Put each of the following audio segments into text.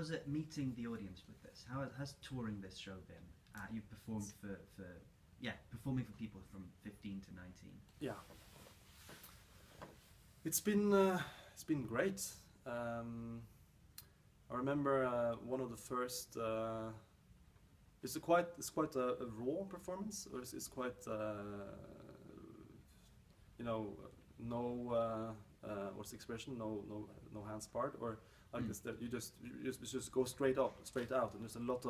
was it meeting the audience with this? How has touring this show been? You performed performing for people from 15 to 19. Yeah, it's been great. I remember one of the first. It's quite a raw performance, or it's quite what's the expression? No hands part, or like this. That you just go straight out, and there's a lot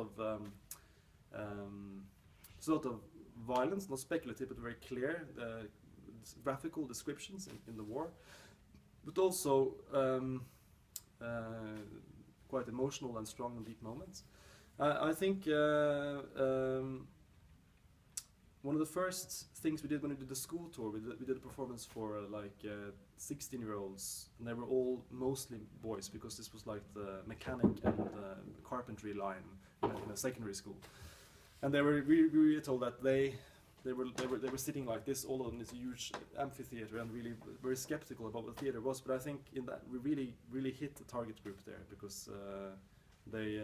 of violence, not speculative, but very clear graphical descriptions in the war, but also quite emotional and strong and deep moments. I think one of the first things we did when we did the school tour, we did a performance for 16-year-olds, and they were all mostly boys because this was like the mechanic and carpentry line in a secondary school, and we were told that they were sitting like this, all of them, in this huge amphitheater, and really very skeptical about what the theater was. But I think in that we really hit the target group there, because they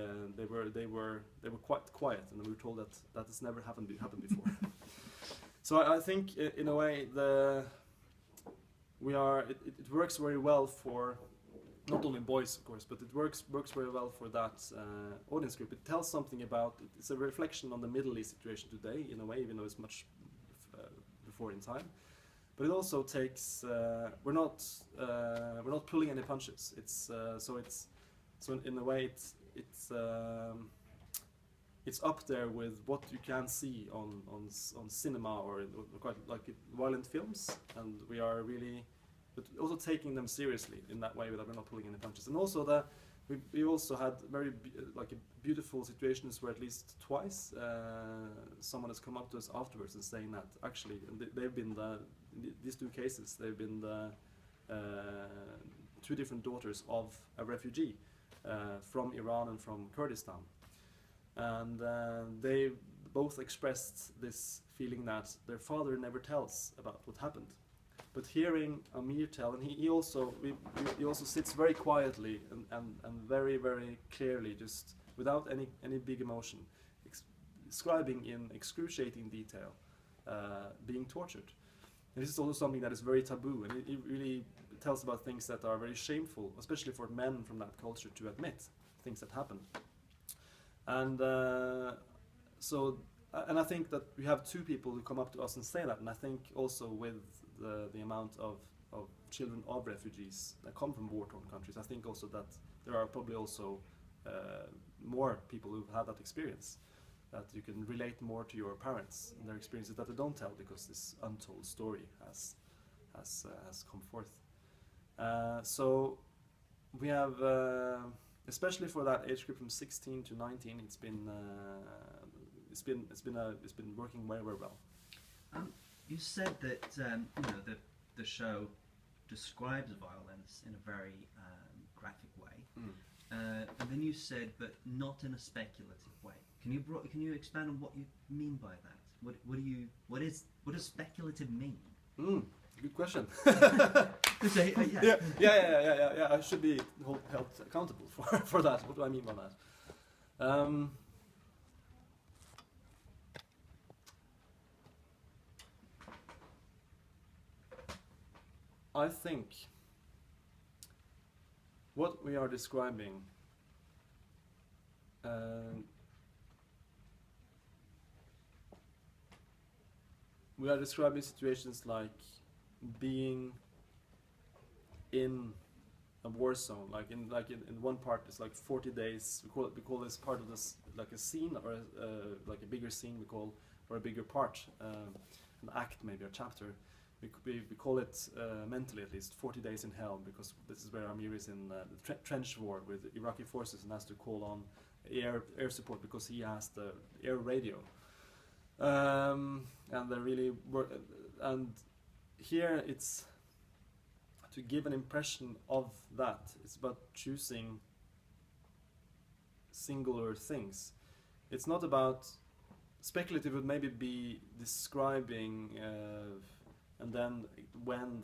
were quite quiet, and we were told that has never happened before. So I think in a way it works very well for not only boys, of course, but it works very well for that audience group. It tells something about. It's a reflection on the Middle East situation today, in a way, even though it's much before in time. But it also takes. We're not pulling any punches. So in a way it's up there with what you can see on cinema or quite like violent films, and we are really. But also taking them seriously in that way, that we're not pulling any punches. And also that we also had very beautiful situations where at least twice someone has come up to us afterwards and saying that actually they've been these two cases, they've been the two different daughters of a refugee from Iran and from Kurdistan, and they both expressed this feeling that their father never tells about what happened. But hearing Amir tell, and he also sits very quietly and very, very clearly, just without any big emotion, describing in excruciating detail being tortured. And this is also something that is very taboo, and it really tells about things that are very shameful, especially for men from that culture to admit things that happened. And and I think that we have two people who come up to us and say that, and I think also with the amount of children of refugees that come from war-torn countries, I think also that there are probably also more people who've had that experience, that you can relate more to your parents and their experiences that they don't tell because this untold story has come forth. So we have, especially for that age group from 16 to 19, it's been working very, very well. You said that the show describes violence in a very graphic way, and then you said, but not in a speculative way. Can you expand on what you mean by that? What does speculative mean? Good question. Yeah. I should be held accountable for that. What do I mean by that? I think what we are describing situations like being in a war zone, like in one part it's like 40 days. We call this part of this like a scene, or like a bigger scene we call, or a bigger part, an act, maybe a chapter. We call it, mentally at least, 40 days in hell, because this is where Amir is in the trench war with Iraqi forces and has to call on air support because he has the air radio. And they really work. And here it's to give an impression of that. It's about choosing singular things. It's not about speculative. Would maybe be describing. And then when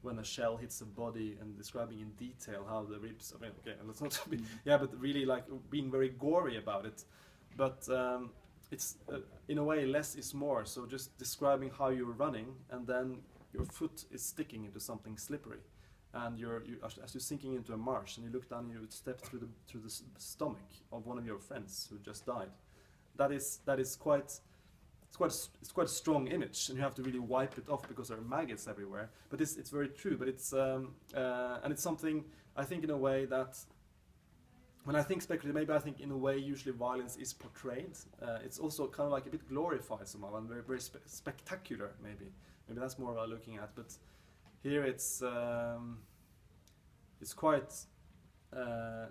when a shell hits a body and describing in detail how the ribs. I mean, okay, let's not be, yeah, but really like being very gory about it. But it's in a way less is more. So just describing how you're running, and then your foot is sticking into something slippery, and as you're sinking into a marsh, and you look down and you step through the stomach of one of your friends who just died. That is quite. It's quite a strong image, and you have to really wipe it off because there are maggots everywhere. But it's very true. But it's and it's something I think in a way that when I think speculative, maybe I think in a way usually violence is portrayed. It's also kind of like a bit glorified somehow and very spectacular. Maybe that's more what I'm looking at. But here it's quite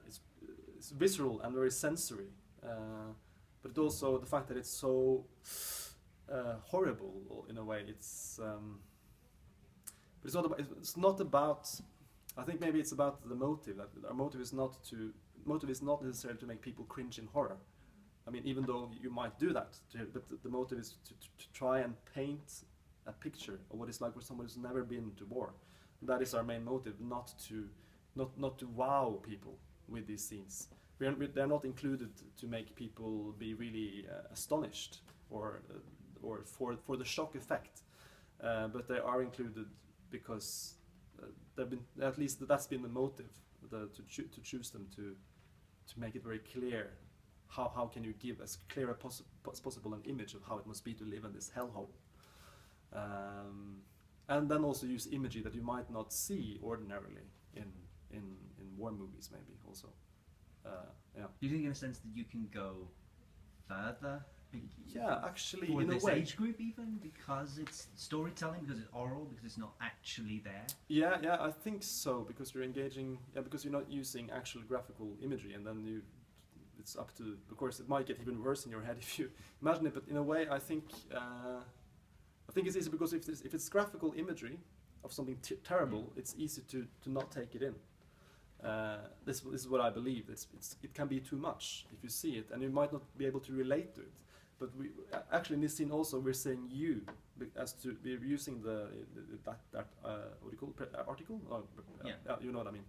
it's visceral and very sensory. But it also the fact that it's so horrible in a way. But it's not about. I think maybe it's about the motive. That our motive is not necessarily to make people cringe in horror. I mean, even though you might do that, but the motive is to try and paint a picture of what it's like for someone who's never been to war. That is our main motive, not to wow people with these scenes. They're not included to make people be really astonished or for the shock effect, but they are included because they've been, at least that's been the motive, to choose them to make it very clear how can you give as clear as possible an image of how it must be to live in this hellhole, and then also use imagery that you might not see ordinarily in war movies maybe also. Yeah. Do you think in a sense that you can go further? Yeah, actually, for in this a way. age group even, because it's storytelling, because it's oral, because it's not actually there? Yeah, I think so, because you're engaging, because you're not using actual graphical imagery, and then it's up to, of course, it might get even worse in your head if you imagine it, but in a way, I think it's easy, because if it's graphical imagery of something terrible, it's easy to not take it in. This is what I believe. It can be too much if you see it, and you might not be able to relate to it. But actually in this scene also we're saying you, we're using that what do you call it, article? Yeah, you know what I mean.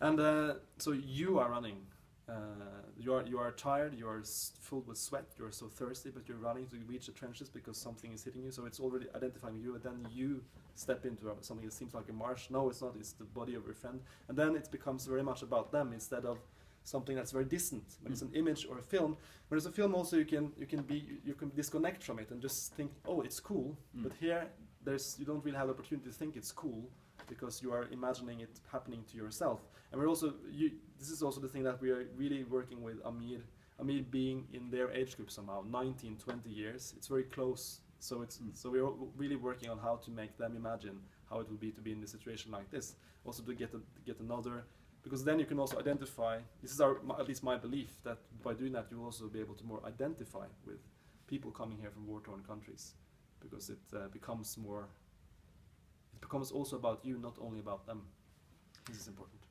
And so you are running. You are tired. You are full with sweat. You are so thirsty, but you're running to reach the trenches because something is hitting you. So it's already identifying you, and then you step into something that seems like a marsh. No, it's not. It's the body of your friend, and then it becomes very much about them instead of something that's very distant. When it's an image or a film, when it's a film, also you can disconnect from it and just think, oh, it's cool. But here, you don't really have the opportunity to think it's cool because you are imagining it happening to yourself. And we're also this is also the thing that we are really working with Amir being in their age group somehow, 19, 20 years. It's very close. So so we're really working on how to make them imagine how it will be to be in a situation like this. Also to get another. Because then you can also identify, this is at least my belief, that by doing that you'll also be able to more identify with people coming here from war-torn countries. Because it becomes also about you, not only about them. This is important.